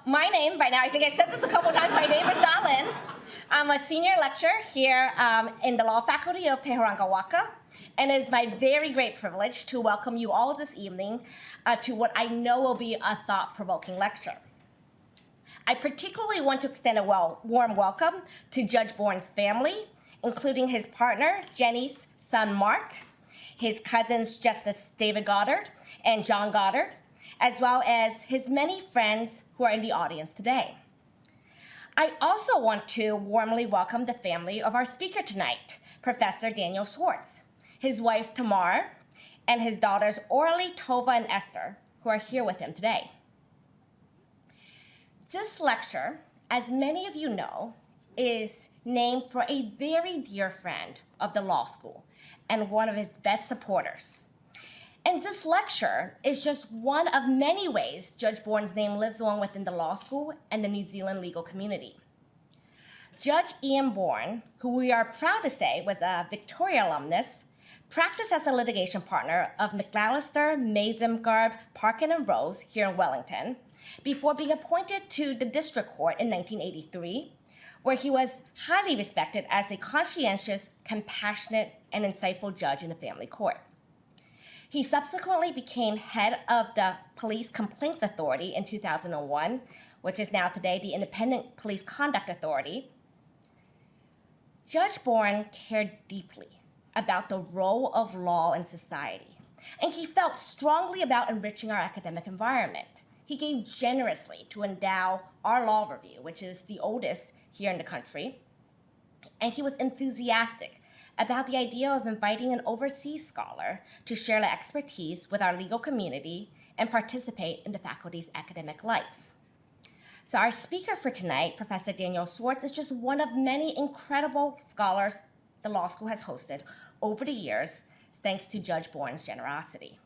My name, by now, I think I've said this a couple times, my name is Dalin. I'm a senior lecturer here in the law faculty of Tehran Gawaka, and it is my very great privilege to welcome you all this evening to what I know will be a thought-provoking lecture. I particularly want to extend a warm welcome to Judge Borrin's family, including his partner, Jenny's son, Mark, his cousins, Justice David Goddard and John Goddard, as well as his many friends who are in the audience today. I also want to warmly welcome the family of our speaker tonight, Professor Daniel Schwarcz, his wife, Tamar, and his daughters, Orly, Tova, and Esther, who are here with him today. This lecture, as many of you know, is named for a very dear friend of the law school and one of his best supporters. And this lecture is just one of many ways Judge Borrin's name lives on within the law school and the New Zealand legal community. Judge Ian Borrin, who we are proud to say was a Victoria alumnus, practiced as a litigation partner of McAllister, Mazemgarb, Parkin, and Rose here in Wellington, before being appointed to the district court in 1983, where he was highly respected as a conscientious, compassionate, and insightful judge in the family court. He subsequently became head of the Police Complaints Authority in 2001, which is now today the Independent Police Conduct Authority. Judge Borrin cared deeply about the role of law in society, and he felt strongly about enriching our academic environment. He gave generously to endow our law review, which is the oldest here in the country, and he was enthusiastic about the idea of inviting an overseas scholar to share their expertise with our legal community and participate in the faculty's academic life. So our speaker for tonight, Professor Daniel Schwarcz, is just one of many incredible scholars the law school has hosted over the years, thanks to Judge Borrin's generosity.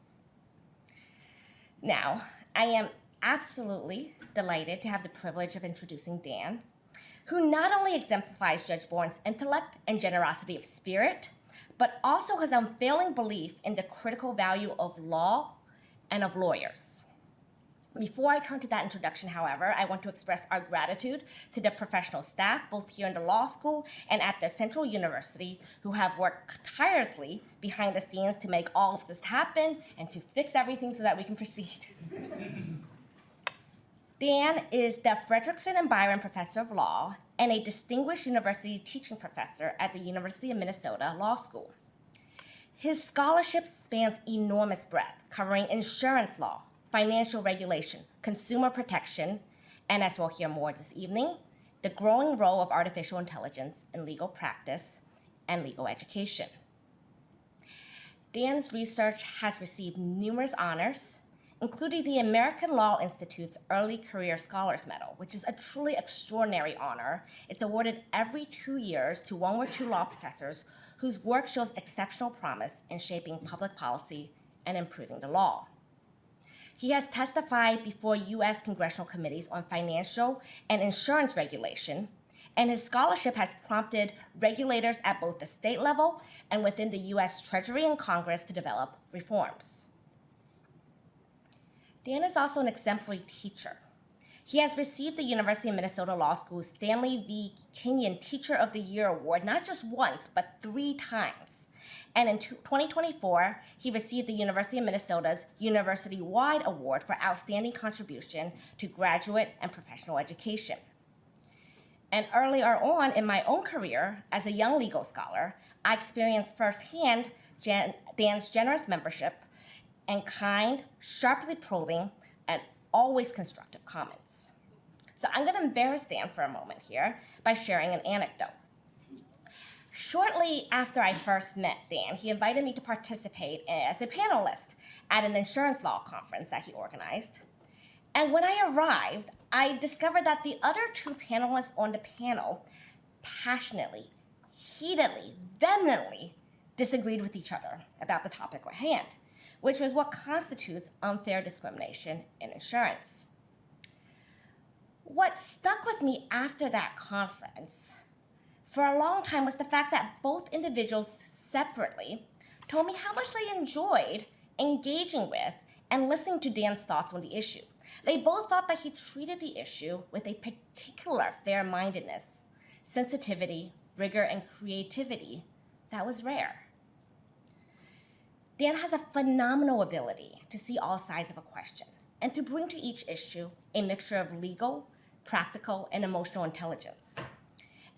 Now, I am absolutely delighted to have the privilege of introducing Dan, who not only exemplifies Judge Borrin's intellect and generosity of spirit, but also his unfailing belief in the critical value of law and of lawyers. Before I turn to that introduction, however, I want to express our gratitude to the professional staff, both here in the law school and at the Central University, who have worked tirelessly behind the scenes to make all of this happen and to fix everything so that we can proceed. Dan is the Fredrikson and Byron Professor of Law and a distinguished university teaching professor at the University of Minnesota Law School. His scholarship spans enormous breadth, covering insurance law, financial regulation, consumer protection, and as we'll hear more this evening, the growing role of artificial intelligence in legal practice and legal education. Dan's research has received numerous honors, including the American Law Institute's Early Career Scholars Medal, which is a truly extraordinary honor. It's awarded every 2 years to one or two law professors whose work shows exceptional promise in shaping public policy and improving the law. He has testified before U.S. congressional committees on financial and insurance regulation, and his scholarship has prompted regulators at both the state level and within the U.S. Treasury and Congress to develop reforms. Dan is also an exemplary teacher. He has received the University of Minnesota Law School's Stanley V. Kenyon Teacher of the Year Award, not just once, but 3 times. And in 2024, he received the University of Minnesota's University-Wide Award for Outstanding Contribution to Graduate and Professional Education. And earlier on in my own career as a young legal scholar, I experienced firsthand Dan's generous membership and kind, sharply probing, and always constructive comments. So I'm going to embarrass Dan for a moment here by sharing an anecdote. Shortly after I first met Dan, he invited me to participate as a panelist at an insurance law conference that he organized. And when I arrived, I discovered that the other 2 panelists on the panel passionately, heatedly, vehemently disagreed with each other about the topic at hand, which was what constitutes unfair discrimination in insurance. What stuck with me after that conference for a long time was the fact that both individuals separately told me how much they enjoyed engaging with and listening to Dan's thoughts on the issue. They both thought that he treated the issue with a particular fair-mindedness, sensitivity, rigor, and creativity that was rare. Dan has a phenomenal ability to see all sides of a question and to bring to each issue a mixture of legal, practical, and emotional intelligence.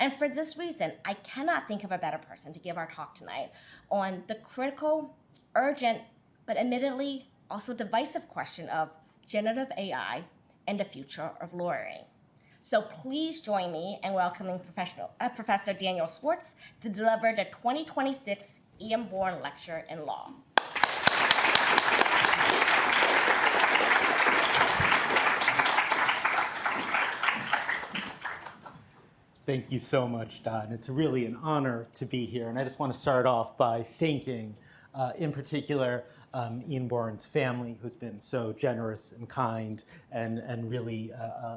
And for this reason, I cannot think of a better person to give our talk tonight on the critical, urgent, but admittedly also divisive question of generative AI and the future of lawyering. So please join me in welcoming Professor Daniel Schwarcz to deliver the 2026 Ian Borrin Lecture in Law. Thank you so much, Don. It's really an honor to be here. And I just want to start off by thanking, in particular, Ian Borrin's family, who's been so generous and kind and really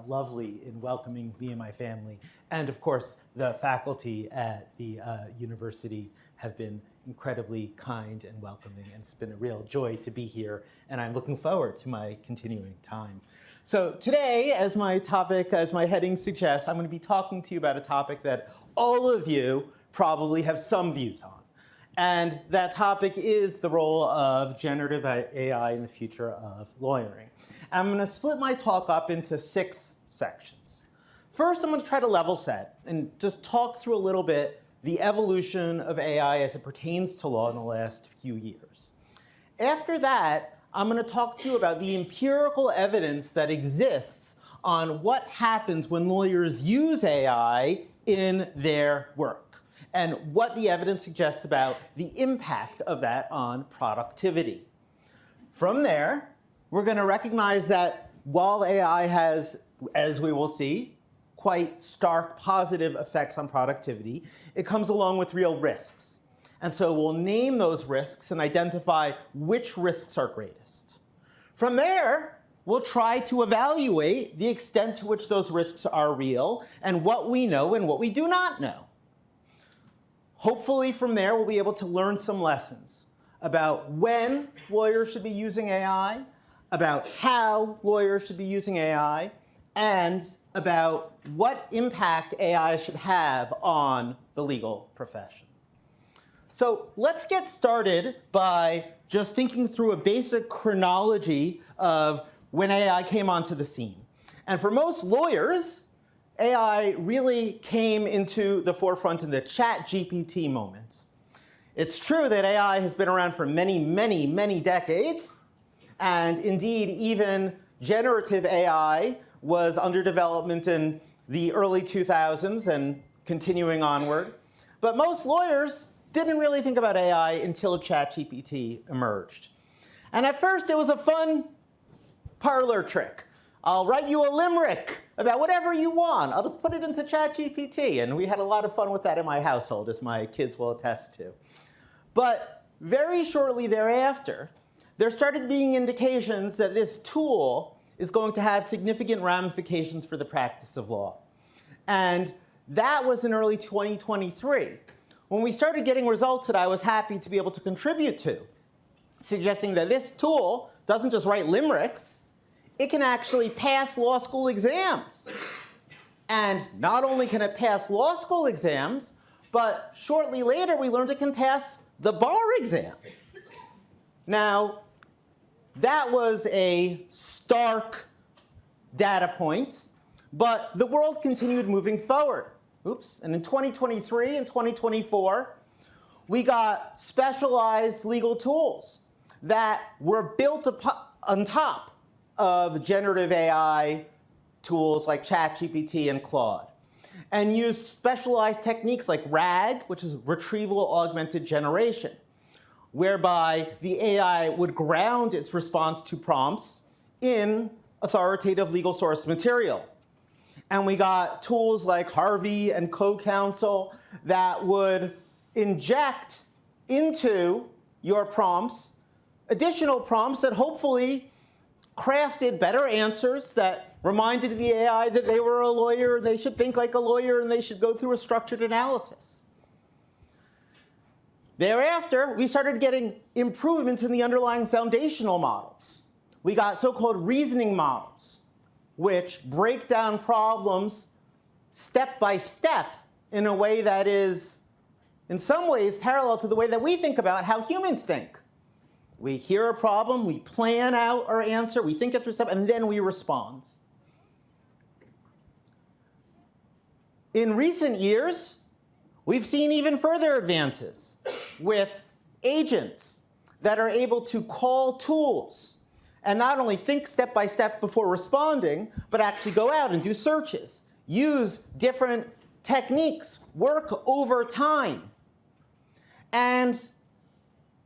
lovely in welcoming me and my family. And of course, the faculty at the university have been incredibly kind and welcoming. And it's been a real joy to be here. And I'm looking forward to my continuing time. So today, as my heading suggests, I'm going to be talking to you about a topic that all of you probably have some views on. And that topic is the role of generative AI in the future of lawyering. I'm going to split my talk up into 6 sections. First, I'm going to try to level set and just talk through a little bit the evolution of AI as it pertains to law in the last few years. After that, I'm going to talk to you about the empirical evidence that exists on what happens when lawyers use AI in their work and what the evidence suggests about the impact of that on productivity. From there, we're going to recognize that while AI has, as we will see, quite stark positive effects on productivity, it comes along with real risks. And so we'll name those risks and identify which risks are greatest. From there, we'll try to evaluate the extent to which those risks are real and what we know and what we do not know. Hopefully from there, we'll be able to learn some lessons about when lawyers should be using AI, about how lawyers should be using AI, and about what impact AI should have on the legal profession. So let's get started by just thinking through a basic chronology of when AI came onto the scene. And for most lawyers, AI really came into the forefront in the ChatGPT moment. It's true that AI has been around for many, many, many decades. And indeed, even generative AI was under development in the early 2000s and continuing onward. But most lawyers didn't really think about AI until ChatGPT emerged. And at first, it was a fun parlor trick. I'll write you a limerick about whatever you want. I'll just put it into ChatGPT. And we had a lot of fun with that in my household, as my kids will attest to. But very shortly thereafter, there started being indications that this tool is going to have significant ramifications for the practice of law. And that was in early 2023. When we started getting results that I was happy to be able to contribute to, suggesting that this tool doesn't just write limericks, it can actually pass law school exams. And not only can it pass law school exams, but shortly later we learned it can pass the bar exam. Now, that was a stark data point, but the world continued moving forward. And in 2023 and 2024, we got specialized legal tools that were built on top of generative AI tools like ChatGPT and Claude, and used specialized techniques like RAG, which is retrieval augmented generation, whereby the AI would ground its response to prompts in authoritative legal source material. And we got tools like Harvey and CoCounsel that would inject into your prompts additional prompts that hopefully crafted better answers that reminded the AI that they were a lawyer, and they should think like a lawyer, and they should go through a structured analysis. Thereafter, we started getting improvements in the underlying foundational models. we got so-called reasoning models, which break down problems step by step in a way that is, in some ways, parallel to the way that we think about how humans think. We hear a problem, we plan out our answer, we think it through step, and then we respond. In recent years, we've seen even further advances with agents that are able to call tools and not only think step by step before responding, but actually go out and do searches, use different techniques, work over time. And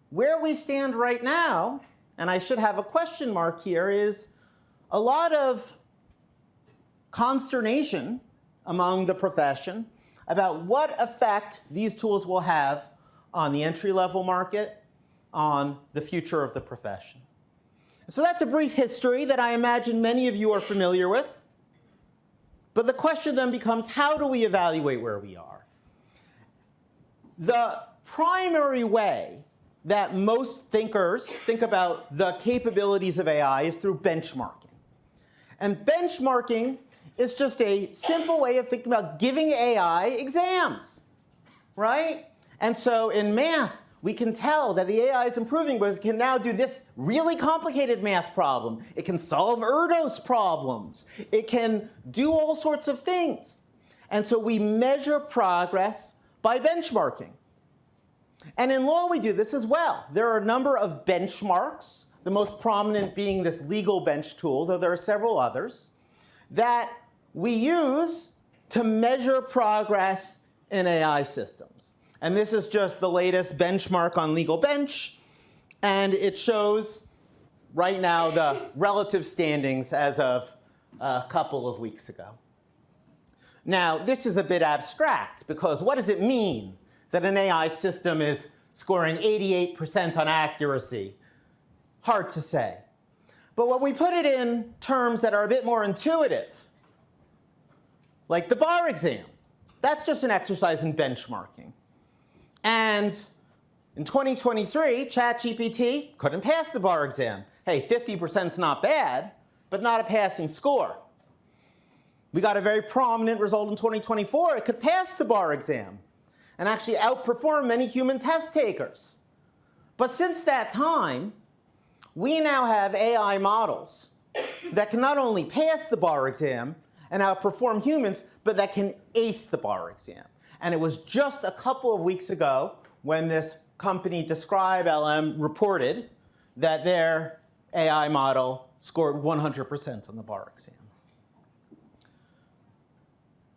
where we stand right now, and I should have a question mark here, is a lot of consternation among the profession about what effect these tools will have on the entry-level market, on the future of the profession. So that's a brief history that I imagine many of you are familiar with. But the question then becomes, how do we evaluate where we are? The primary way that most thinkers think about the capabilities of AI is through benchmarking. And benchmarking is just a simple way of thinking about giving AI exams, right? And so in math, we can tell that the AI is improving because it can now do this really complicated math problem. It can solve Erdos problems. It can do all sorts of things. And so we measure progress by benchmarking. And in law, we do this as well. There are a number of benchmarks, the most prominent being this legal bench tool, though there are several others, that we use to measure progress in AI systems. And this is just the latest benchmark on legal bench. And it shows right now the relative standings as of a couple of weeks ago. Now, this is a bit abstract, because what does it mean that an AI system is scoring 88% on accuracy? Hard to say. But when we put it in terms that are a bit more intuitive, like the bar exam, that's just an exercise in benchmarking. And in 2023, ChatGPT couldn't pass the bar exam. Hey, 50% is not bad, but not a passing score. We got a very prominent result in 2024. It could pass the bar exam and actually outperform many human test takers. But since that time, we now have AI models that can not only pass the bar exam and outperform humans, but that can ace the bar exam. And it was just a couple of weeks ago when this company Describe LM reported that their AI model scored 100% on the bar exam.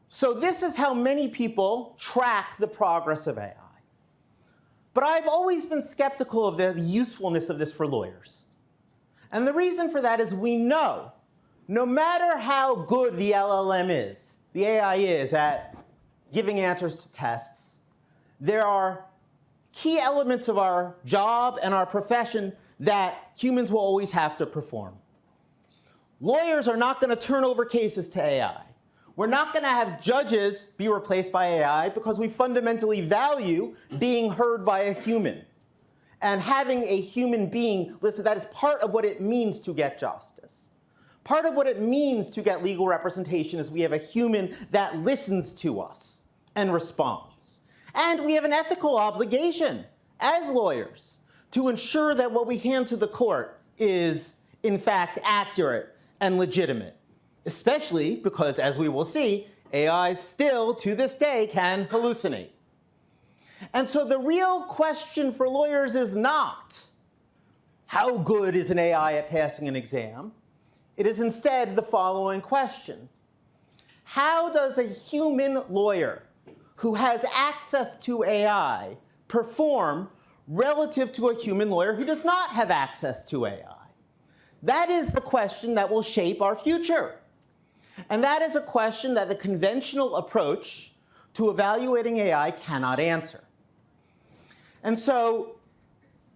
So this is how many people track the progress of AI. But I've always been skeptical of the usefulness of this for lawyers. And the reason for that is we know, no matter how good the LLM is, the AI is at giving answers to tests, there are key elements of our job and our profession that humans will always have to perform. Lawyers are not going to turn over cases to AI. We're not going to have judges be replaced by AI because we fundamentally value being heard by a human. And having a human being listed, that is part of what it means to get justice. Part of what it means to get legal representation is we have a human that listens to us and responds. And we have an ethical obligation as lawyers to ensure that what we hand to the court is, in fact, accurate and legitimate. Especially because, as we will see, AI still, to this day, can hallucinate. And so the real question for lawyers is not, how good is an AI at passing an exam? It is instead the following question. How does a human lawyer who has access to AI perform relative to a human lawyer who does not have access to AI? That is the question that will shape our future. And that is a question that the conventional approach to evaluating AI cannot answer. And so,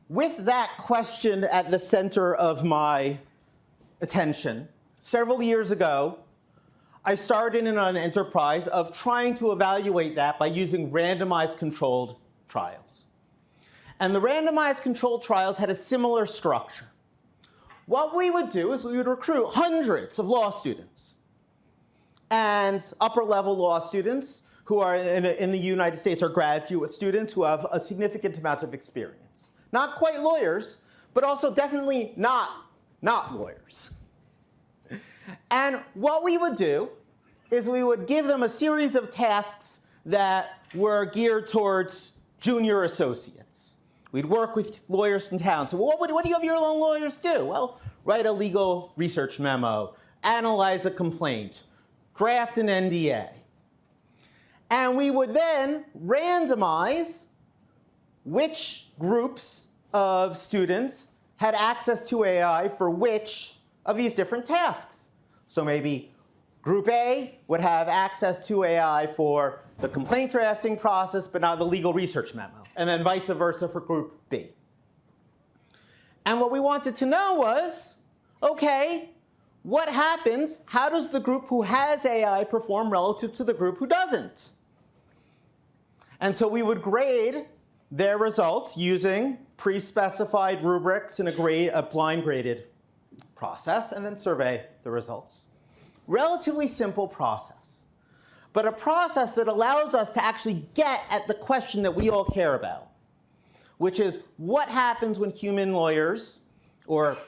with that question at the center of my attention, several years ago, I started in an enterprise of trying to evaluate that by using randomized controlled trials. And the randomized controlled trials had a similar structure. what we would do is we would recruit hundreds of law students and upper-level law students who are in the United States are graduate students who have a significant amount of experience. Not quite lawyers, but also definitely not lawyers. And what we would do is we would give them a series of tasks that were geared towards junior associates. We'd work with lawyers in town. So what do you have your own lawyers do? Well, write a legal research memo, analyze a complaint, draft an NDA. And we would then randomize which groups of students had access to AI for which of these different tasks. So maybe Group A would have access to AI for the complaint drafting process, but not the legal research memo, and then vice versa for Group B. And what we wanted to know was, OK, what happens? How does the group who has AI perform relative to the group who doesn't? And so we would grade their results using pre-specified rubrics in a blind graded process, and then survey the results. Relatively simple process, but a process that allows us to actually get at the question that we all care about, which is what happens when human lawyers, or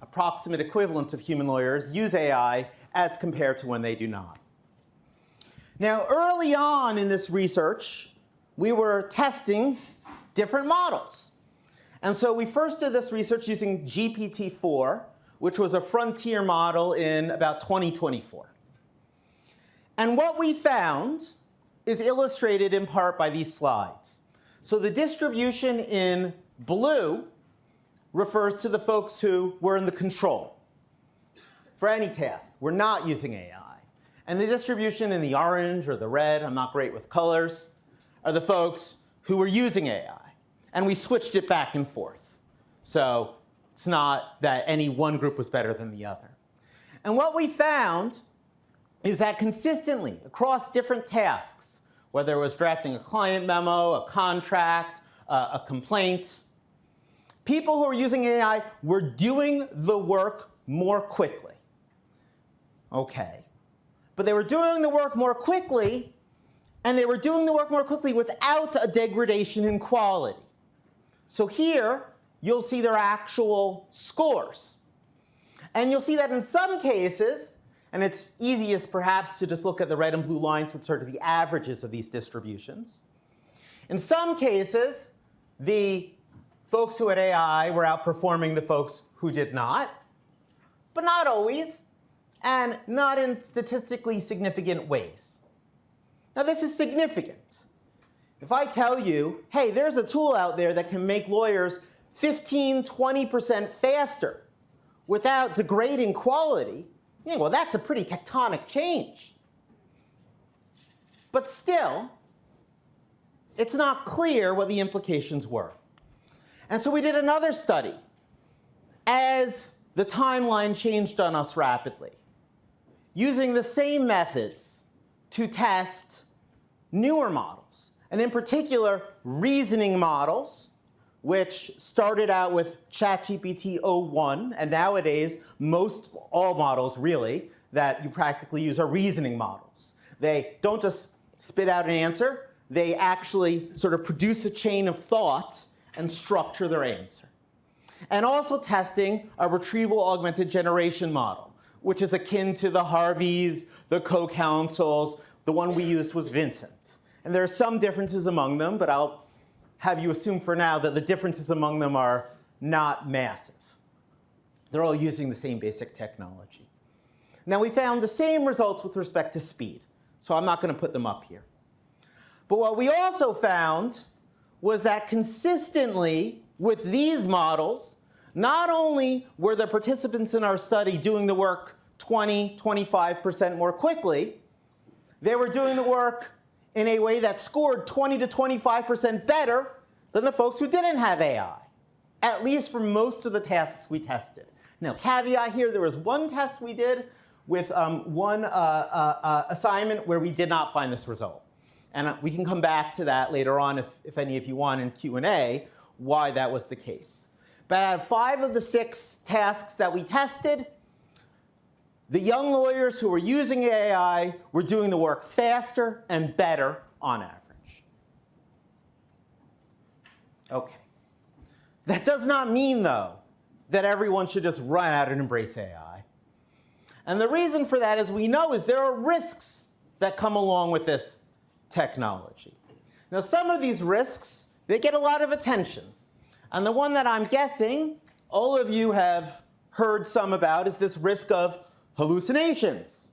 approximate equivalents of human lawyers, use AI as compared to when they do not. Now, early on in this research, we were testing different models. And so we first did this research using GPT-4, which was a frontier model in about 2024. And what we found is illustrated in part by these slides. So the distribution in blue refers to the folks who were in the control for any task. We're not using AI. And the distribution in the orange or the red, I'm not great with colors, are the folks who were using AI. And we switched it back and forth. So it's not that any one group was better than the other. And what we found is that consistently across different tasks, whether it was drafting a client memo, a contract, a complaint, people who were using AI were doing the work more quickly. OK. But they were doing the work more quickly, and they were doing the work more quickly without a degradation in quality. So here, you'll see their actual scores. And you'll see that in some cases, and it's easiest perhaps to just look at the red and blue lines, which are the averages of these distributions. In some cases, the folks who had AI were outperforming the folks who did not, but not always, and not in statistically significant ways. Now, this is significant. If I tell you, hey, there's a tool out there that can make lawyers 15, 20% faster without degrading quality, yeah, well, that's a pretty tectonic change. But still, it's not clear what the implications were. And so we did another study as the timeline changed on us rapidly, using the same methods to test newer models, and in particular, reasoning models, which started out with ChatGPT 01, and nowadays, all models, really, that you practically use are reasoning models. They don't just spit out an answer. They actually sort of produce a chain of thoughts and structure their answer. And also testing a retrieval-augmented generation model, which is akin to the Harveys, the co-counsels. The one we used was Vincent. And there are some differences among them, but I'll have you assume for now that the differences among them are not massive. They're all using the same basic technology. Now, we found the same results with respect to speed, so I'm not going to put them up here. But what we also found was that consistently with these models, not only were the participants in our study doing the work 20, 25% more quickly, they were doing the work in a way that scored 20 to 25% better than the folks who didn't have AI, at least for most of the tasks we tested. Now, caveat here, there was one test we did with one assignment where we did not find this result. And we can come back to that later on if any of you want in Q&A, why that was the case. but out of 5 of the 6 tasks that we tested, the young lawyers who were using AI were doing the work faster and better on average. Okay. That does not mean, though, that everyone should just run out and embrace AI. And the reason for that, as we know, is there are risks that come along with this technology. Now, some of these risks, they get a lot of attention. And the one that I'm guessing all of you have heard some about is this risk of hallucinations.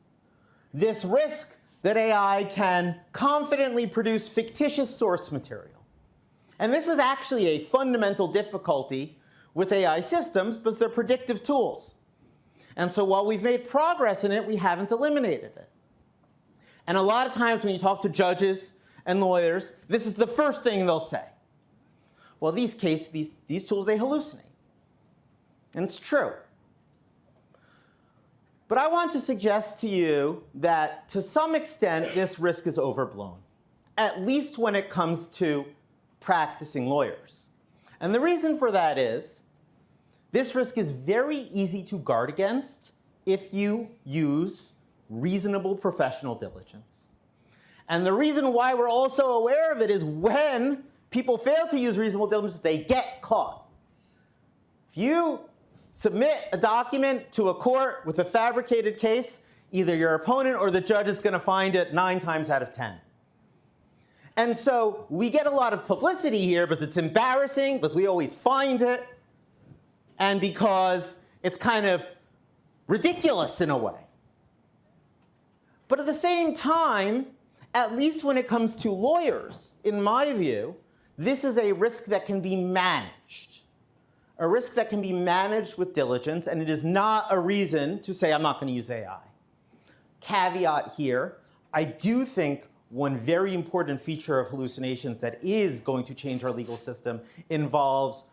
This risk that AI can confidently produce fictitious source material. And this is actually a fundamental difficulty with AI systems because they're predictive tools. And so while we've made progress in it, we haven't eliminated it. And a lot of times when you talk to judges and lawyers, this is the first thing they'll say. Well, these tools, they hallucinate. And it's true. But I want to suggest to you that to some extent this risk is overblown, at least when it comes to practicing lawyers. And the reason for that is this risk is very easy to guard against if you use reasonable professional diligence. And the reason why we're also aware of it is when people fail to use reasonable diligence, they get caught. If you submit a document to a court with a fabricated case, either your opponent or the judge is going to find it 9 times out of 10. And so we get a lot of publicity here because it's embarrassing, because we always find it, and because it's kind of ridiculous in a way. But at the same time, at least when it comes to lawyers, in my view, this is a risk that can be managed. A risk that can be managed with diligence, and it is not a reason to say I'm not going to use AI. Caveat here, I do think one very important feature of hallucinations that is going to change our legal system involves,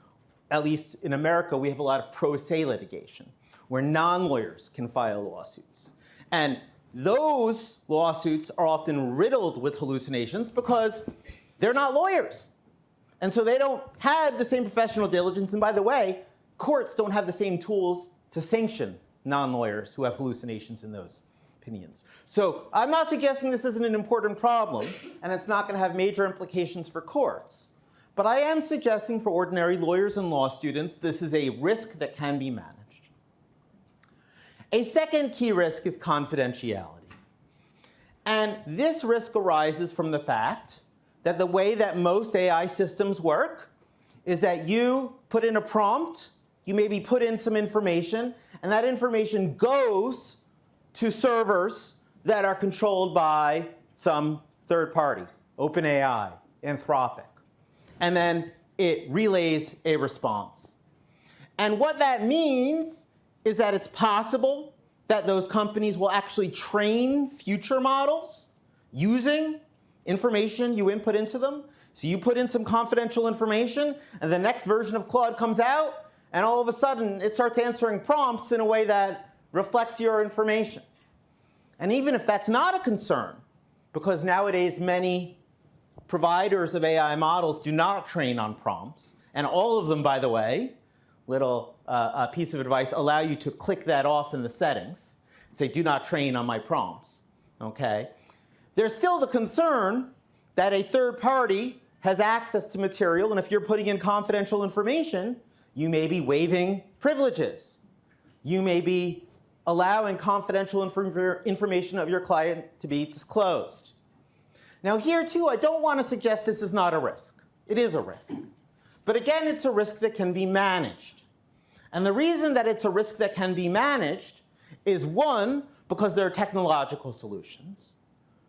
at least in America, we have a lot of pro se litigation, where non-lawyers can file lawsuits. And those lawsuits are often riddled with hallucinations because they're not lawyers. And so they don't have the same professional diligence. And by the way, courts don't have the same tools to sanction non-lawyers who have hallucinations in those opinions. So I'm not suggesting this isn't an important problem, and it's not going to have major implications for courts. But I am suggesting for ordinary lawyers and law students, this is a risk that can be managed. A second key risk is confidentiality. And this risk arises from the fact that the way that most AI systems work is that you put in a prompt, you maybe put in some information, and that information goes to servers that are controlled by some third party, OpenAI, Anthropic. And then it relays a response. And what that means is that it's possible that those companies will actually train future models using information you input into them. So you put in some confidential information, and the next version of Claude comes out, and all of a sudden it starts answering prompts in a way that reflects your information. And even if that's not a concern, because nowadays many providers of AI models do not train on prompts, and all of them, by the way, little piece of advice, allow you to click that off in the settings, say do not train on my prompts, okay? There's still the concern that a third party has access to material, and if you're putting in confidential information, you may be waiving privileges. You may be allowing confidential information of your client to be disclosed. Now here too, I don't want to suggest this is not a risk. It is a risk. But again, it's a risk that can be managed. And the reason that it's a risk that can be managed is, one, because there are technological solutions.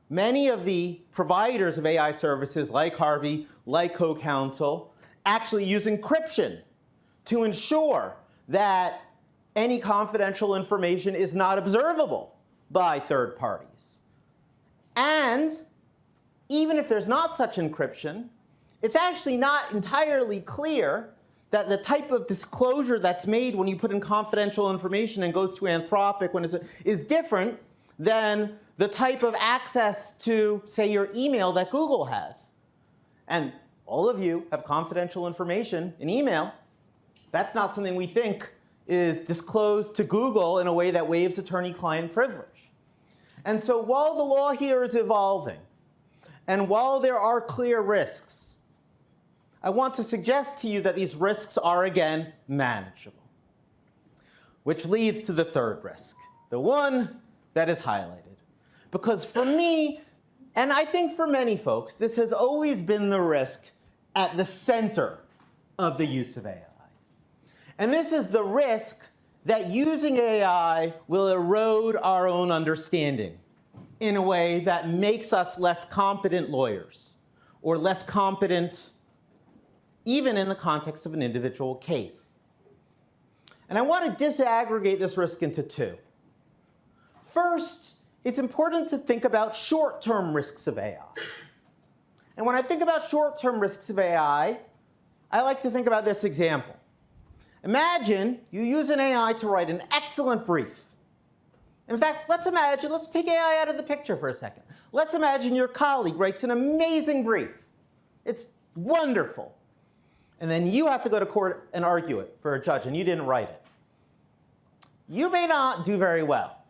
Many of the providers of AI services, like Harvey, like CoCounsel, actually use encryption to ensure that any confidential information is not observable by third parties. And even if there's not such encryption, it's actually not entirely clear that the type of disclosure that's made when you put in confidential information and goes to Anthropic is different than the type of access to, say, your email that Google has. And all of you have confidential information in email That's not something we think is disclosed to Google in a way that waives attorney-client privilege. And so while the law here is evolving, and while there are clear risks, I want to suggest to you that these risks are, again, manageable. Which leads to the third risk, the one that is highlighted. Because for me, and I think for many folks, this has always been the risk at the center of the use of AI. And this is the risk that using AI will erode our own understanding in a way that makes us less competent lawyers, or less competent even in the context of an individual case. And I want to disaggregate this risk into two. First, it's important to think about short-term risks of AI. And when I think about short-term risks of AI, I like to think about this example. Imagine you use an AI to write an excellent brief. In fact, let's take AI out of the picture for a second. Let's imagine your colleague writes an amazing brief. It's wonderful. And then you have to go to court and argue it for a judge, and you didn't write it. You may not do very well.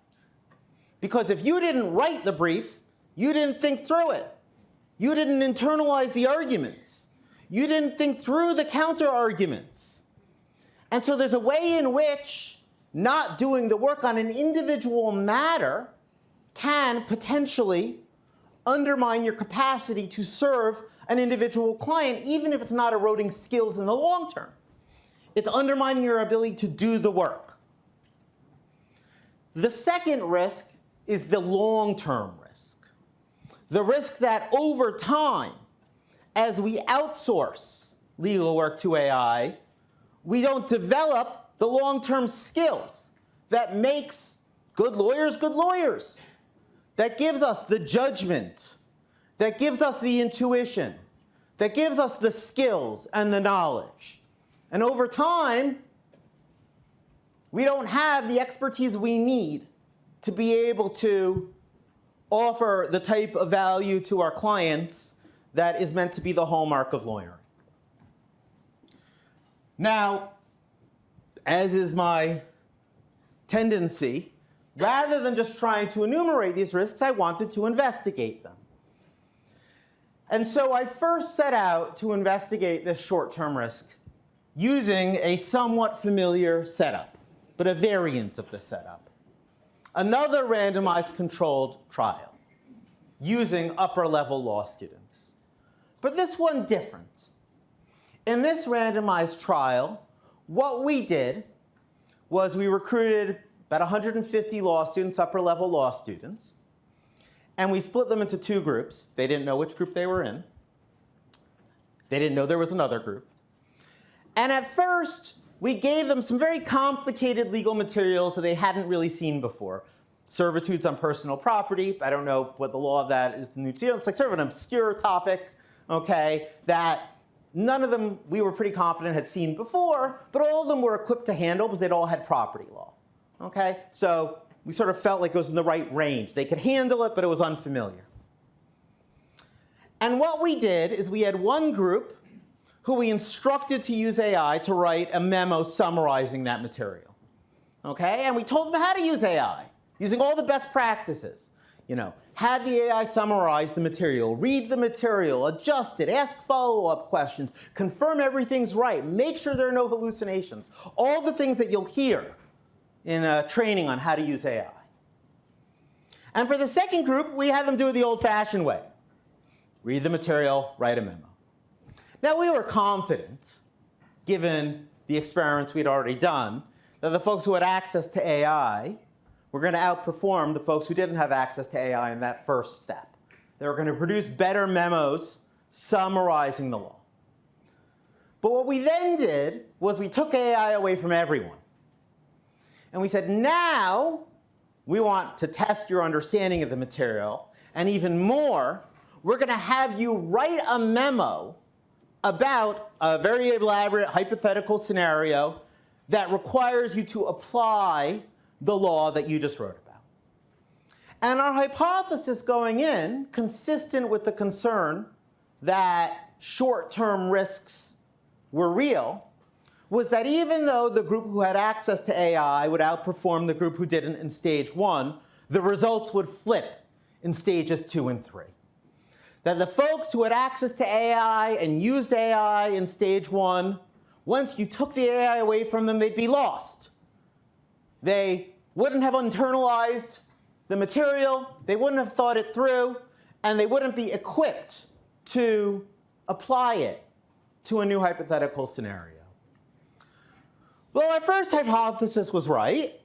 Because if you didn't write the brief, you didn't think through it. You didn't internalize the arguments. You didn't think through the counter-arguments. And so there's a way in which not doing the work on an individual matter can potentially undermine your capacity to serve an individual client, even if it's not eroding skills in the long term. It's undermining your ability to do the work. The second risk is the long-term risk. The risk that over time, as we outsource legal work to AI, we don't develop the long-term skills that makes good lawyers, that gives us the judgment, that gives us the intuition, that gives us the skills and the knowledge. And over time, we don't have the expertise we need to be able to offer the type of value to our clients that is meant to be the hallmark of lawyering. Now, as is my tendency, rather than just trying to enumerate these risks, I wanted to investigate them. And so I first set out to investigate this short-term risk using a somewhat familiar setup, but a variant of the setup. Another randomized controlled trial using upper-level law students. But this one different. In this randomized trial, what we did was we recruited about 150 law students, upper-level law students, and we split them into two groups. They didn't know which group they were in. They didn't know there was another group. And at first, we gave them some very complicated legal materials that they hadn't really seen before. Servitudes on personal property. I don't know what the law of that is in New Zealand. It's like sort of an obscure topic, okay, that none of them, we were pretty confident, had seen before, but all of them were equipped to handle because they'd all had property law. Okay? So we sort of felt like it was in the right range. They could handle it, but it was unfamiliar. And what we did is we had one group who we instructed to use AI to write a memo summarizing that material. Okay? And we told them how to use AI, using all the best practices. You know, have the AI summarize the material, read the material, adjust it, ask follow-up questions, confirm everything's right, make sure there are no hallucinations. All the things that you'll hear in training on how to use AI. And for the second group, we had them do it the old-fashioned way. Read the material, write a memo. Now, we were confident, given the experiments we'd already done, that the folks who had access to AI were going to outperform the folks who didn't have access to AI in that first step. They were going to produce better memos summarizing the law. But what we then did was we took AI away from everyone. And we said, now we want to test your understanding of the material. And even more, we're going to have you write a memo about a very elaborate hypothetical scenario that requires you to apply the law that you just wrote about. And our hypothesis going in, consistent with the concern that short-term risks were real, was that even though the group who had access to AI would outperform the group who didn't in stage 1, the results would flip in stages 2 and 3. That the folks who had access to AI and used AI in stage 1, once you took the AI away from them, they'd be lost. They wouldn't have internalized the material, they wouldn't have thought it through, and they wouldn't be equipped to apply it to a new hypothetical scenario. Well, our first hypothesis was right.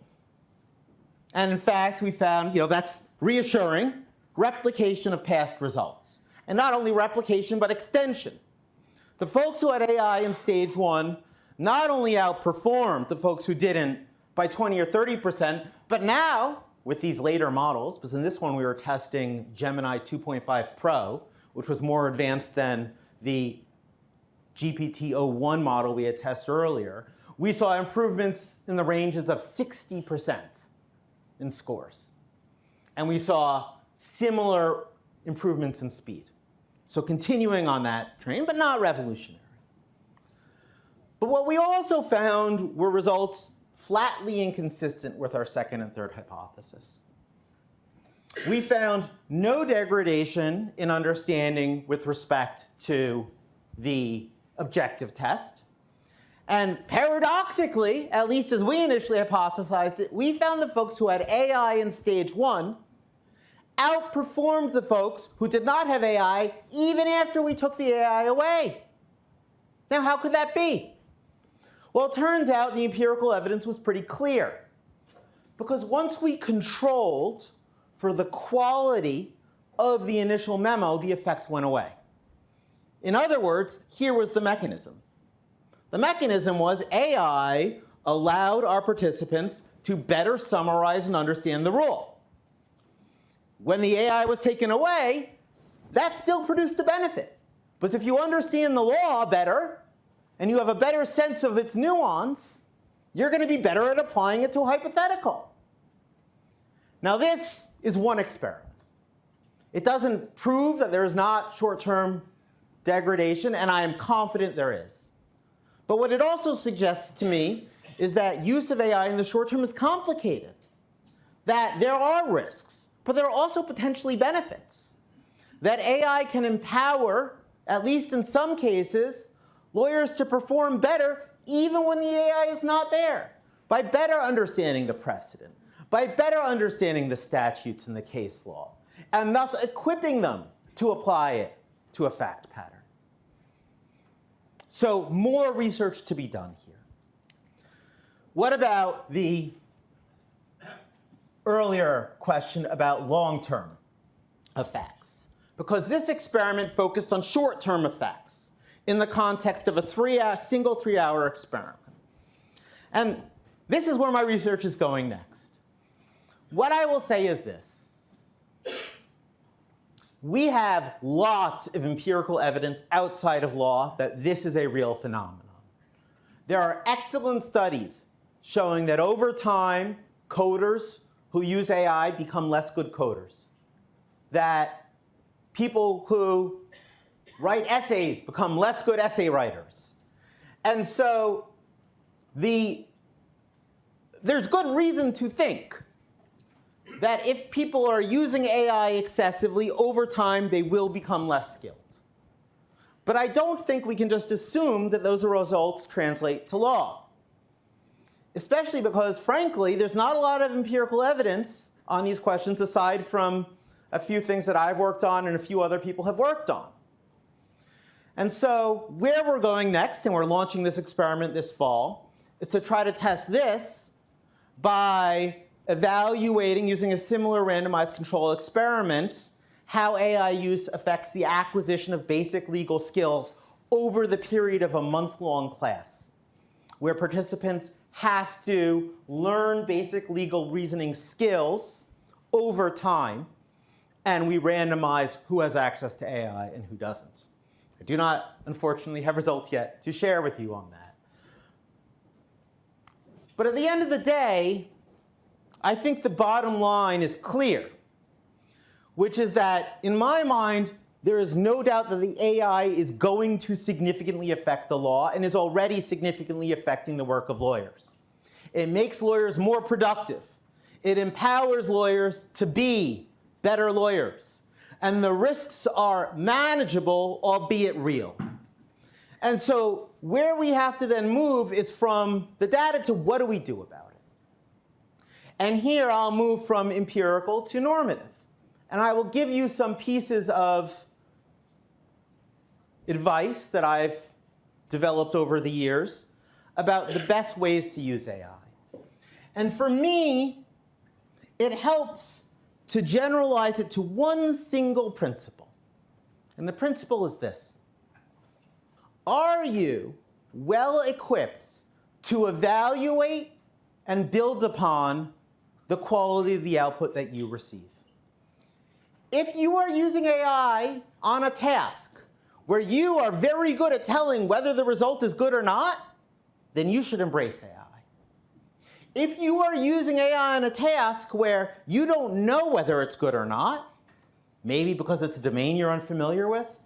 And in fact, we found, that's reassuring, replication of past results. And not only replication, but extension. The folks who had AI in stage 1 not only outperformed the folks who didn't by 20 or 30%, but now, with these later models, because in this one we were testing Gemini 2.5 Pro, which was more advanced than the GPT-01 model we had tested earlier, we saw improvements in the ranges of 60% in scores. And we saw similar improvements in speed. So continuing on that train, but not revolutionary. But what we also found were results flatly inconsistent with our second and third hypothesis. We found no degradation in understanding with respect to the objective test. And paradoxically, at least as we initially hypothesized it, we found the folks who had AI in stage 1 outperformed the folks who did not have AI even after we took the AI away. Now, how could that be? Well, it turns out the empirical evidence was pretty clear. Because once we controlled for the quality of the initial memo, the effect went away. In other words, here was the mechanism. The mechanism was AI allowed our participants to better summarize and understand the rule. When the AI was taken away, that still produced a benefit. Because if you understand the law better, and you have a better sense of its nuance, you're going to be better at applying it to a hypothetical. Now, this is one experiment. It doesn't prove that there is not short-term degradation, and I am confident there is. But what it also suggests to me is that use of AI in the short term is complicated. That there are risks, but there are also potentially benefits. That AI can empower, at least in some cases, lawyers to perform better even when the AI is not there, by better understanding the precedent, by better understanding the statutes and the case law, and thus equipping them to apply it to a fact pattern. So more research to be done here. What about the earlier question about long-term effects? Because this experiment focused on short-term effects in the context of a single 3-hour experiment. And this is where my research is going next. What I will say is this. We have lots of empirical evidence outside of law that this is a real phenomenon. There are excellent studies showing that over time, coders who use AI become less good coders. That people who write essays become less good essay writers. And so there's good reason to think that if people are using AI excessively, over time they will become less skilled. But I don't think we can just assume that those results translate to law. Especially because, frankly, there's not a lot of empirical evidence on these questions aside from a few things that I've worked on and a few other people have worked on. And so where we're going next, and we're launching this experiment this fall, is to try to test this by evaluating, using a similar randomized control experiment, how AI use affects the acquisition of basic legal skills over the period of a month-long class, where participants have to learn basic legal reasoning skills over time, and we randomize who has access to AI and who doesn't. I do not, unfortunately, have results yet to share with you on that. But at the end of the day, I think the bottom line is clear, which is that, in my mind, there is no doubt that the AI is going to significantly affect the law and is already significantly affecting the work of lawyers. It makes lawyers more productive. It empowers lawyers to be better lawyers. And the risks are manageable, albeit real. And so where we have to then move is from the data to what do we do about it? And here I'll move from empirical to normative. And I will give you some pieces of advice that I've developed over the years about the best ways to use AI. And for me, it helps to generalize it to one single principle. And the principle is this. Are you well equipped to evaluate and build upon the quality of the output that you receive? If you are using AI on a task where you are very good at telling whether the result is good or not, then you should embrace AI. If you are using AI on a task where you don't know whether it's good or not, maybe because it's a domain you're unfamiliar with,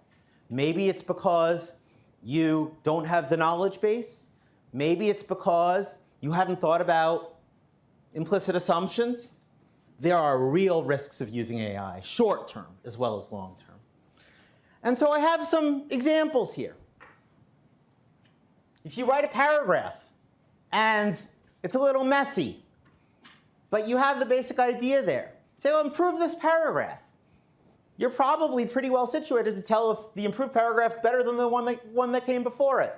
maybe it's because you don't have the knowledge base, maybe it's because you haven't thought about implicit assumptions, there are real risks of using AI, short-term as well as long-term. And so I have some examples here. If you write a paragraph and it's a little messy, but you have the basic idea there, say, well, improve this paragraph. You're probably pretty well situated to tell if the improved paragraph's better than the one that came before it.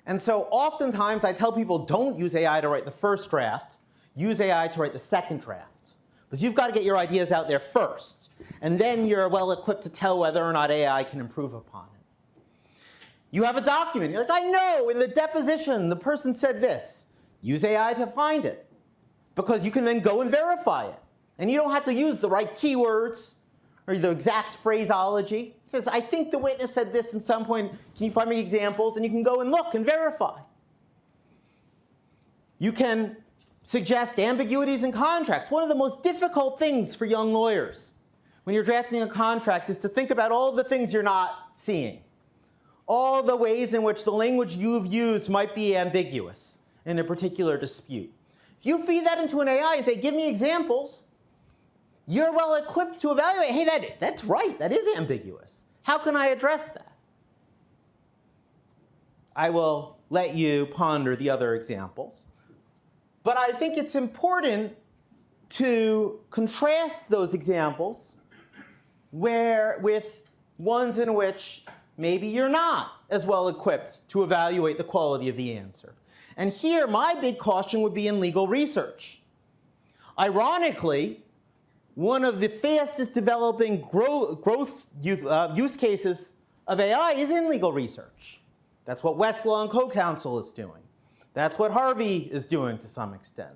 And so oftentimes I tell people, don't use AI to write the first draft. Use AI to write the second draft. Because you've got to get your ideas out there first. And then you're well equipped to tell whether or not AI can improve upon it. You have a document. You're like, I know, in the deposition, the person said this. Use AI to find it. Because you can then go and verify it. And you don't have to use the right keywords or the exact phraseology. It says, I think the witness said this at some point. Can you find me examples? And you can go and look and verify. You can suggest ambiguities in contracts. One of the most difficult things for young lawyers when you're drafting a contract is to think about all the things you're not seeing. All the ways in which the language you've used might be ambiguous in a particular dispute. If you feed that into an AI and say, give me examples, you're well equipped to evaluate, hey, that's right, that is ambiguous. How can I address that? I will let you ponder the other examples. But I think it's important to contrast those examples with ones in which maybe you're not as well equipped to evaluate the quality of the answer. And here, my big caution would be in legal research. Ironically, one of the fastest developing use cases of AI is in legal research. That's what Westlaw and Co-Counsel is doing. That's what Harvey is doing to some extent.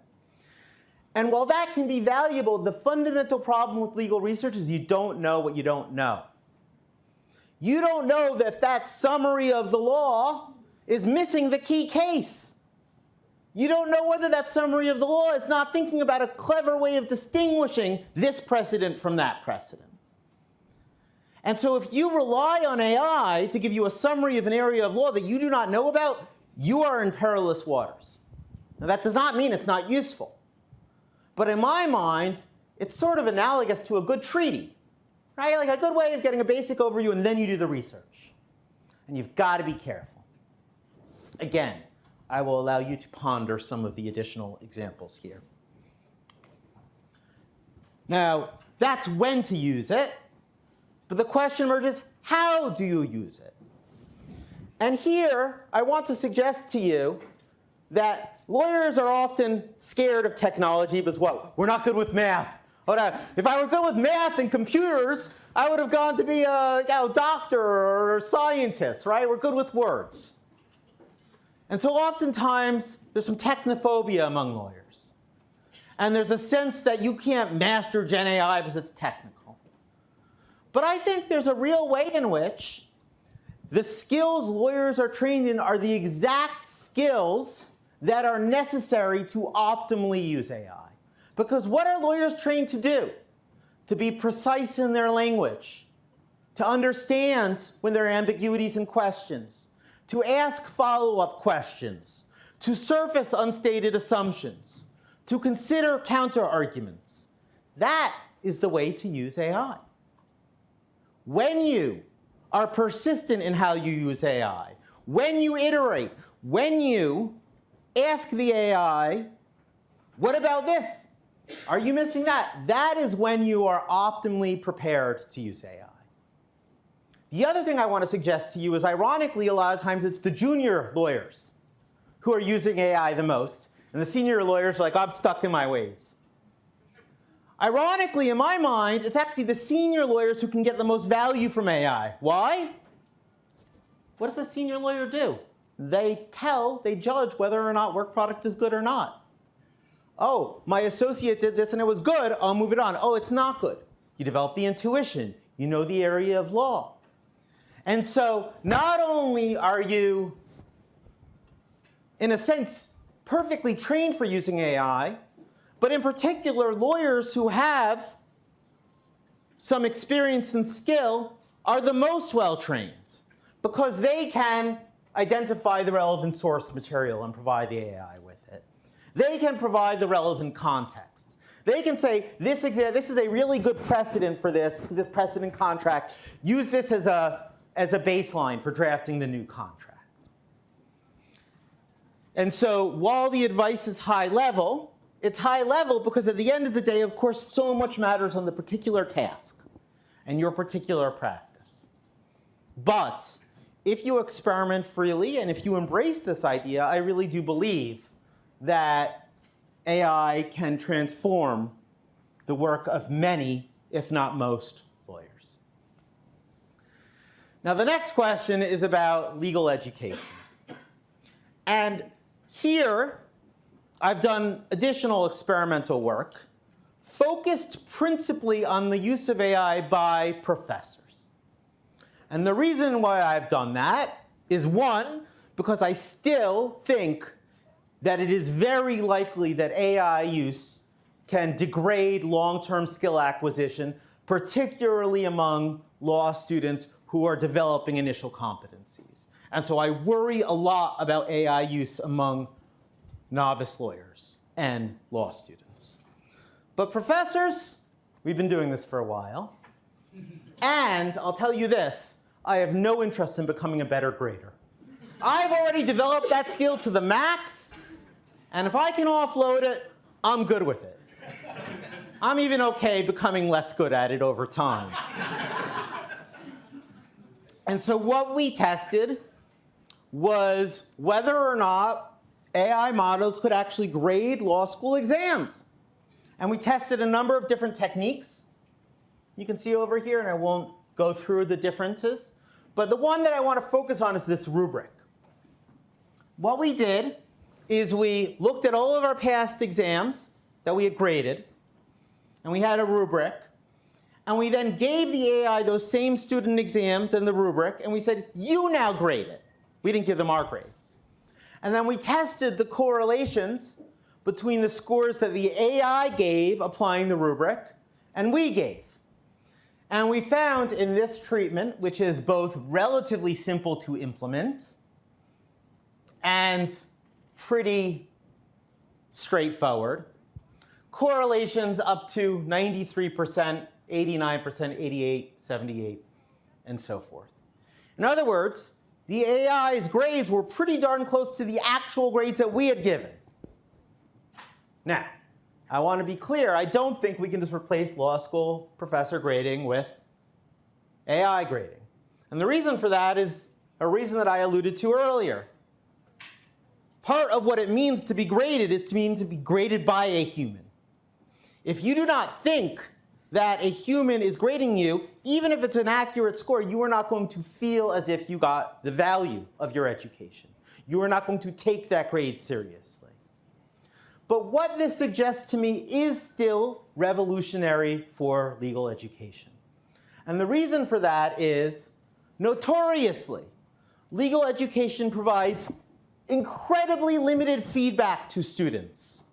And while that can be valuable, the fundamental problem with legal research is you don't know what you don't know. You don't know that that summary of the law is missing the key case. You don't know whether that summary of the law is not thinking about a clever way of distinguishing this precedent from that precedent. And so if you rely on AI to give you a summary of an area of law that you do not know about, you are in perilous waters. Now, that does not mean it's not useful. But in my mind, it's sort of analogous to a good treaty, right? Like a good way of getting a basic overview, and then you do the research. And you've got to be careful. Again, I will allow you to ponder some of the additional examples here. Now, that's when to use it. But the question emerges, how do you use it? And here, I want to suggest to you that lawyers are often scared of technology because, what? We're not good with math. If I were good with math and computers, I would have gone to be a doctor or a scientist, right? We're good with words. And so oftentimes, there's some technophobia among lawyers. And there's a sense that you can't master Gen AI because it's technical. But I think there's a real way in which the skills lawyers are trained in are the exact skills that are necessary to optimally use AI. Because what are lawyers trained to do? To be precise in their language, to understand when there are ambiguities in questions, to ask follow-up questions, to surface unstated assumptions, to consider counter-arguments. That is the way to use AI. When you are persistent in how you use AI, when you iterate, when you ask the AI, what about this? Are you missing that? That is when you are optimally prepared to use AI. The other thing I want to suggest to you is, ironically, a lot of times it's the junior lawyers who are using AI the most, and the senior lawyers are like, I'm stuck in my ways. Ironically, in my mind, it's actually the senior lawyers who can get the most value from AI. Why? What does a senior lawyer do? They judge whether or not work product is good or not. Oh, my associate did this and it was good, I'll move it on. Oh, it's not good. You develop the intuition. You know the area of law. And so not only are you, in a sense, perfectly trained for using AI, but in particular, lawyers who have some experience and skill are the most well-trained because they can identify the relevant source material and provide the AI with it. They can provide the relevant context. They can say, this is a really good precedent for this precedent contract. Use this as a baseline for drafting the new contract. And so while the advice is high level, it's high level because at the end of the day, of course, so much matters on the particular task and your particular practice. But if you experiment freely and if you embrace this idea, I really do believe that AI can transform the work of many, if not most, lawyers. Now, the next question is about legal education. And here, I've done additional experimental work focused principally on the use of AI by professors. And the reason why I've done that is, one, because I still think that it is very likely that AI use can degrade long-term skill acquisition, particularly among law students who are developing initial competencies. And so I worry a lot about AI use among novice lawyers and law students. But professors, we've been doing this for a while. And I'll tell you this, I have no interest in becoming a better grader. I've already developed that skill to the max, and if I can offload it, I'm good with it. I'm even okay becoming less good at it over time. And so what we tested was whether or not AI models could actually grade law school exams. And we tested a number of different techniques. You can see over here, and I won't go through the differences. But the one that I want to focus on is this rubric. What we did is we looked at all of our past exams that we had graded, and we had a rubric. And we then gave the AI those same student exams and the rubric, and we said, you now grade it. We didn't give them our grades. And then we tested the correlations between the scores that the AI gave applying the rubric and we gave. And we found in this treatment, which is both relatively simple to implement and pretty straightforward, correlations up to 93%, 89%, 88, 78, and so forth. In other words, the AI's grades were pretty darn close to the actual grades that we had given. Now, I want to be clear, I don't think we can just replace law school professor grading with AI grading. And the reason for that is a reason that I alluded to earlier. Part of what it means to be graded is to be graded by a human. If you do not think that a human is grading you, even if it's an accurate score, you are not going to feel as if you got the value of your education. You are not going to take that grade seriously. But what this suggests to me is still revolutionary for legal education. And the reason for that is, notoriously, legal education provides incredibly limited feedback to students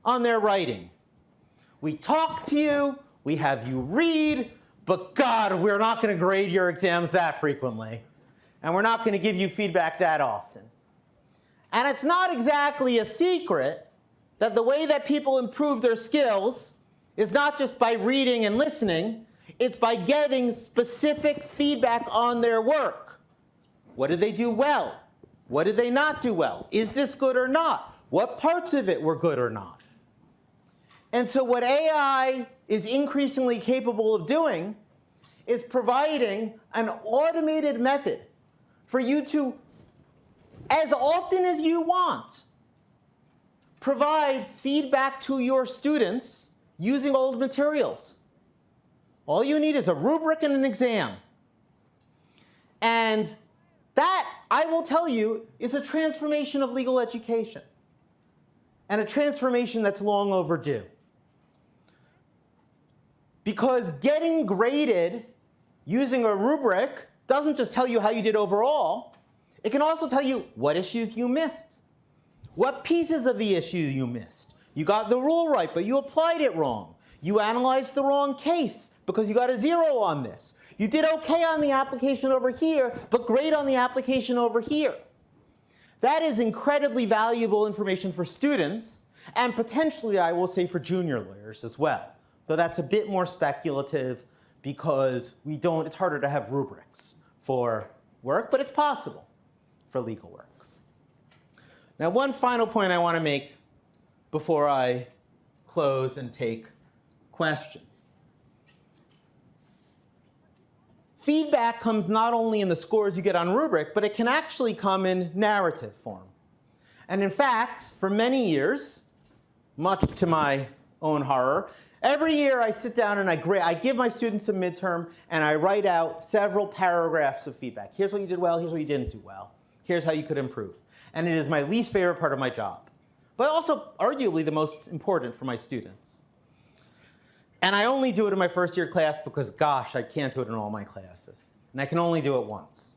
on their writing. We talk to you, we have you read, but God, we're not going to grade your exams that frequently. And we're not going to give you feedback that often. And it's not exactly a secret that the way that people improve their skills is not just by reading and listening, it's by getting specific feedback on their work. What did they do well? What did they not do well? Is this good or not? What parts of it were good or not? And so what AI is increasingly capable of doing is providing an automated method for you to, as often as you want, provide feedback to your students using old materials. All you need is a rubric and an exam. And that, I will tell you, is a transformation of legal education, and a transformation that's long overdue. Because getting graded using a rubric doesn't just tell you how you did overall. It can also tell you what issues you missed, what pieces of the issue you missed. You got the rule right, but you applied it wrong. You analyzed the wrong case because you got a 0 on this. You did OK on the application over here, but great on the application over here. That is incredibly valuable information for students, and potentially, I will say, for junior lawyers as well. Though that's a bit more speculative because it's harder to have rubrics for work, but it's possible for legal work. Now, one final point I want to make before I close and take questions. Feedback comes not only in the scores you get on rubric, but it can actually come in narrative form. And in fact, for many years, much to my own horror, every year I sit down and I give my students a midterm and I write out several paragraphs of feedback. Here's what you did well, here's what you didn't do well. Here's how you could improve. And it is my least favorite part of my job, but also arguably the most important for my students. And I only do it in my first year class because, gosh, I can't do it in all my classes. And I can only do it once.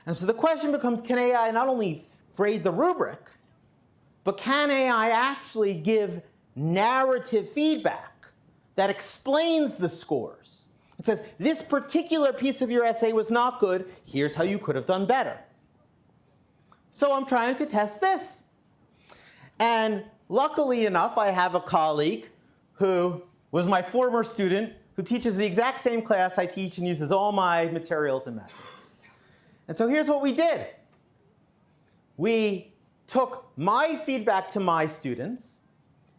And so the question becomes, can AI not only grade the rubric, but can AI actually give narrative feedback that explains the scores? It says, this particular piece of your essay was not good. Here's how you could have done better. So I'm trying to test this. And luckily enough, I have a colleague who was my former student, who teaches the exact same class I teach and uses all my materials and methods. And so here's what we did. We took my feedback to my students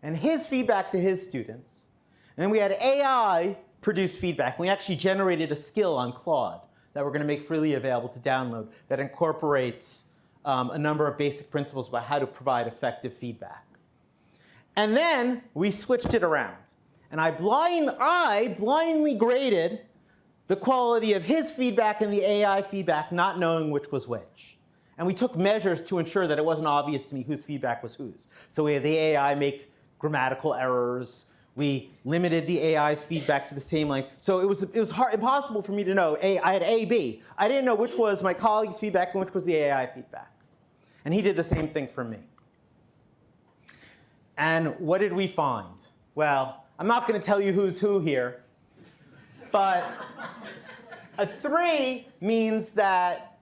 and his feedback to his students. And then we had AI produce feedback. We actually generated a skill on Claude that we're going to make freely available to download that incorporates a number of basic principles about how to provide effective feedback. And then we switched it around. And I blindly graded the quality of his feedback and the AI feedback, not knowing which was which. And we took measures to ensure that it wasn't obvious to me whose feedback was whose. So we had the AI make grammatical errors. We limited the AI's feedback to the same length. So it was impossible for me to know. I had A, B. I didn't know which was my colleague's feedback and which was the AI feedback. And he did the same thing for me. And what did we find? Well, I'm not going to tell you who's who here, but a 3 means that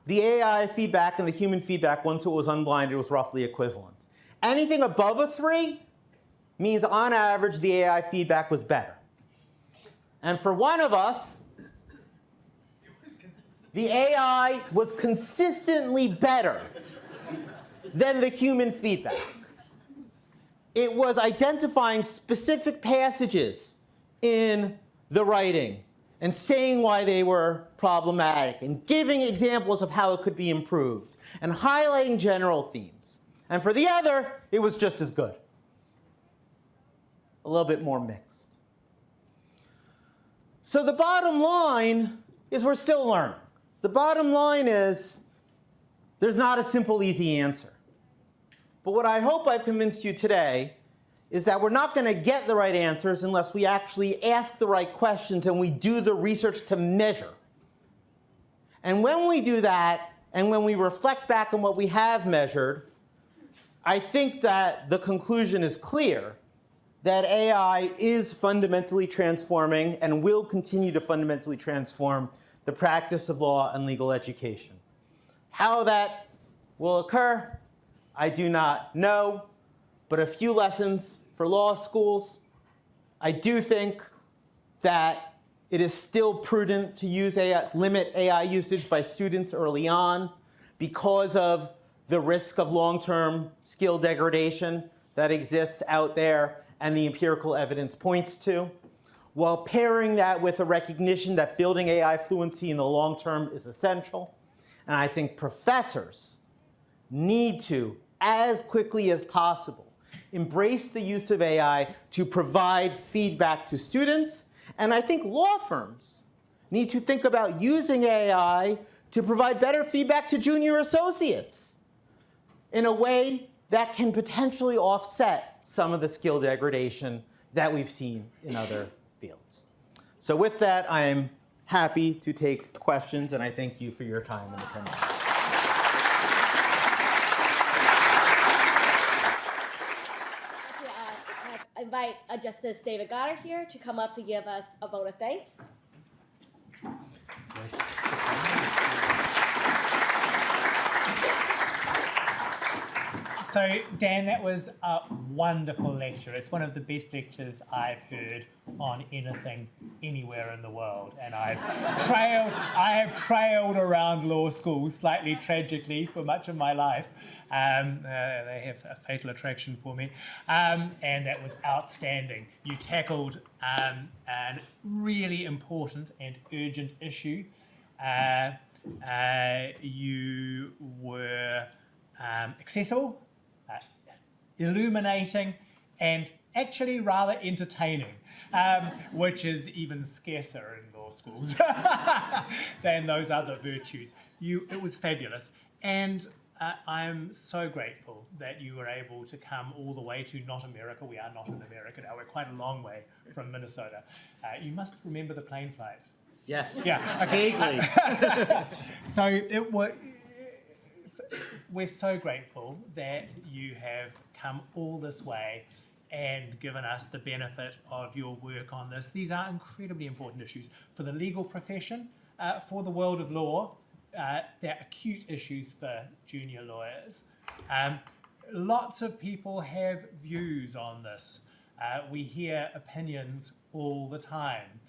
the AI feedback and the human feedback, once it was unblinded, was roughly equivalent. Anything above a 3 means, on average, the AI feedback was better. And for one of us, the AI was consistently better than the human feedback. It was identifying specific passages in the writing and saying why they were problematic and giving examples of how it could be improved and highlighting general themes. And for the other, it was just as good. A little bit more mixed. So the bottom line is we're still learning. The bottom line is there's not a simple, easy answer. But what I hope I've convinced you today is that we're not going to get the right answers unless we actually ask the right questions and we do the research to measure. And when we do that, and when we reflect back on what we have measured, I think that the conclusion is clear, that AI is fundamentally transforming and will continue to fundamentally transform the practice of law and legal education. How that will occur, I do not know, but a few lessons for law schools. I do think that it is still prudent to limit AI usage by students early on because of the risk of long-term skill degradation that exists out there and the empirical evidence points to, while pairing that with a recognition that building AI fluency in the long term is essential. And I think professors need to, as quickly as possible, embrace the use of AI to provide feedback to students. And I think law firms need to think about using AI to provide better feedback to junior associates in a way that can potentially offset some of the skill degradation that we've seen in other fields. So with that, I am happy to take questions, and I thank you for your time and attendance. I invite Justice David Goddard here to come up to give us a vote of thanks. So, Dan, that was a wonderful lecture. It's one of the best lectures I've heard on anything anywhere in the world. And I have trailed around law schools, slightly tragically, for much of my life. They have a fatal attraction for me. And that was outstanding. You tackled a really important and urgent issue. You were accessible, illuminating, and actually rather entertaining, which is even scarcer in law schools than those other virtues. It was fabulous. And I'm so grateful that you were able to come all the way to not America. We are not in America now. We're quite a long way from Minnesota. You must remember the plane flight. Yes. Yeah. Okay. Vaguely. So we're so grateful that you have come all this way and given us the benefit of your work on this. These are incredibly important issues for the legal profession, for the world of law. They're acute issues for junior lawyers. Lots of people have views on this. We hear opinions all the time.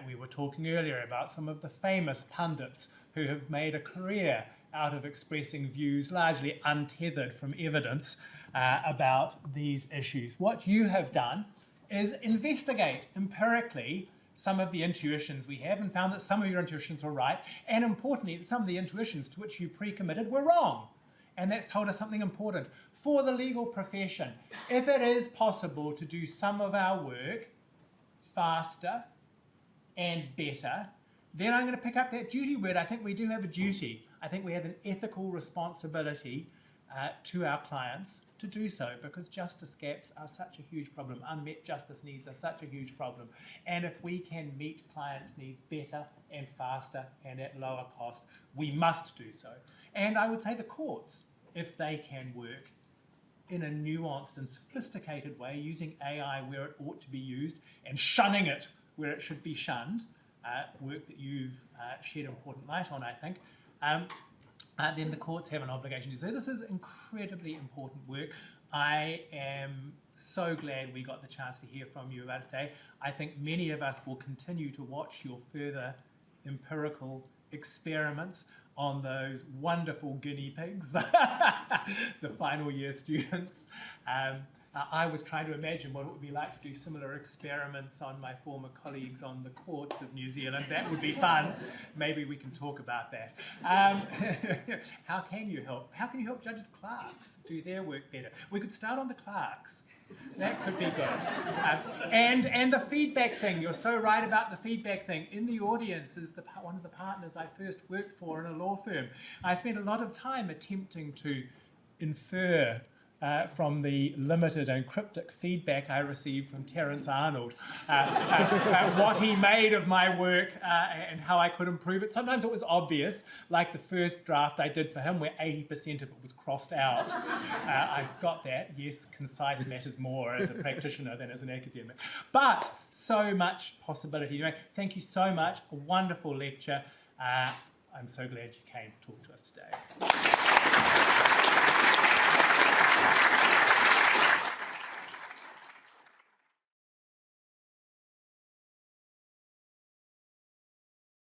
We were talking earlier about some of the famous pundits who have made a career out of expressing views largely untethered from evidence about these issues. What you have done is investigate empirically some of the intuitions we have and found that some of your intuitions were right, and importantly, that some of the intuitions to which you pre-committed were wrong. And that's told us something important. For the legal profession, if it is possible to do some of our work faster and better, then I'm going to pick up that duty word. I think we do have a duty. I think we have an ethical responsibility to our clients to do so, because justice gaps are such a huge problem. Unmet justice needs are such a huge problem. And if we can meet clients' needs better and faster and at lower cost, we must do so. And I would say the courts, if they can work in a nuanced and sophisticated way, using AI where it ought to be used and shunning it where it should be shunned, work that you've shed important light on, I think, then the courts have an obligation to do so. This is incredibly important work. I am so glad we got the chance to hear from you about it today. I think many of us will continue to watch your further empirical experiments on those wonderful guinea pigs, the final year students. I was trying to imagine what it would be like to do similar experiments on my former colleagues on the courts of New Zealand. That would be fun. Maybe we can talk about that. How can you help? How can you help judges' clerks do their work better? We could start on the clerks. That could be good. And the feedback thing. You're so right about the feedback thing. In the audience is one of the partners I first worked for in a law firm. I spent a lot of time attempting to infer from the limited and cryptic feedback I received from Terence Arnold, what he made of my work and how I could improve it. Sometimes it was obvious, like the first draft I did for him where 80% of it was crossed out. I've got that. Yes, concise matters more as a practitioner than as an academic. But so much possibility. Anyway, thank you so much. A wonderful lecture. I'm so glad you came to talk to us today.